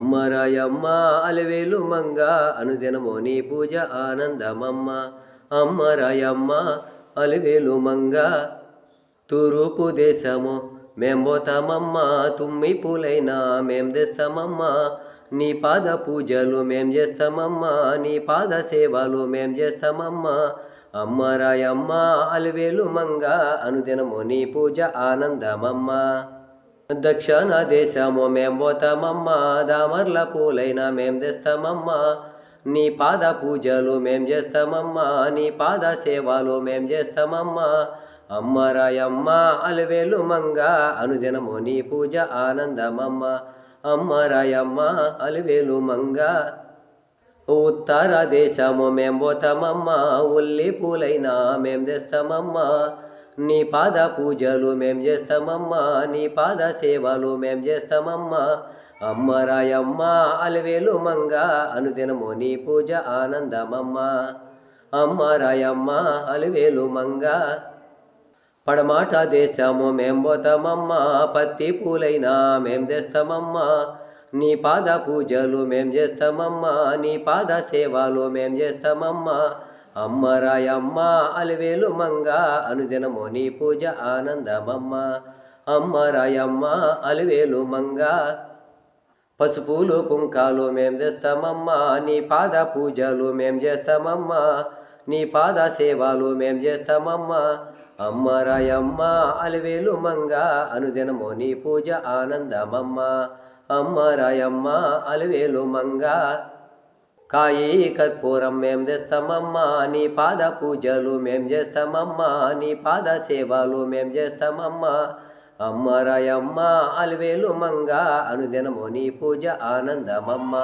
అమ్మ రాయమ్మ అలివేలు మంగ అనుదినము నీ పూజ ఆనందమమ్మ. అమ్మ రాయమ్మ అలివేలు మంగ తూర్పు దేశము మేం పోతామమ్మ, తుమ్మి పూలైనా మేం తెస్తామమ్మా. నీ పాద పూజలు మేం చేస్తామమ్మా, నీ పాద సేవలు మేం చేస్తామమ్మా. అమ్మ రాయమ్మ అలివేలు మంగ అనుదినము నీ పూజ ఆనందమమ్మా. దక్షిణ దేశము మేం పోతామమ్మా, దామర్ల పూలైనా మేం తెస్తామమ్మా. నీ పాద పూజలు మేం చేస్తామమ్మా, నీ పాద సేవలు మేం చేస్తామమ్మా. అమ్మ రాయమ్మ అలివేలు మంగ అనుదినము నీ పూజ ఆనందమమ్మ. అమ్మ రాయమ్మ అలివేలు మంగ ఉత్తర దేశము మేం పోతామమ్మా, ఉల్లి పూలైనా మేం తెస్తామమ్మా. నీ పాద పూజలు మేం చేస్తామమ్మా, నీ పాద సేవలు మేం చేస్తామమ్మా. అమ్మ రాయమ్మ అలివేలు మంగ అనుదినము నీ పూజ ఆనందమమ్మ. అమ్మ రాయమ్మ అలివేలు మంగ పడమాట దేశము మేం పోతామమ్మా, పత్తి పూలైనా మేం తెస్తామమ్మా. నీ పాద పూజలు మేం చేస్తామమ్మా, నీ పాద సేవలు మేం చేస్తామమ్మా. అమ్మ రాయమ్మ అలివేలు మంగ అనుదినము నీ పూజ ఆనందమమ్మ. అమ్మ రాయమ్మ అలివేలు మంగ పసుపులు కుంకాలు మేం తెస్తామమ్మా, నీ పాద పూజలు మేం చేస్తామమ్మా. నీ పాద సేవలు మేం చేస్తామమ్మా. అమ్మ రాయమ్మ అలివేలు మంగ అనుదినము నీ పూజ ఆనందమమ్మ. అమ్మ రాయమ్మ అలివేలు మంగ కాయి కర్పూరం మేం తెస్తామమ్మా, నీ పాద పూజలు మేం చేస్తామమ్మా, నీ పాద సేవలు మేం చేస్తామమ్మా. అమ్మ రాయమ్మ అలివేలు మంగ అనుదినము నీ పూజ ఆనందమమ్మ.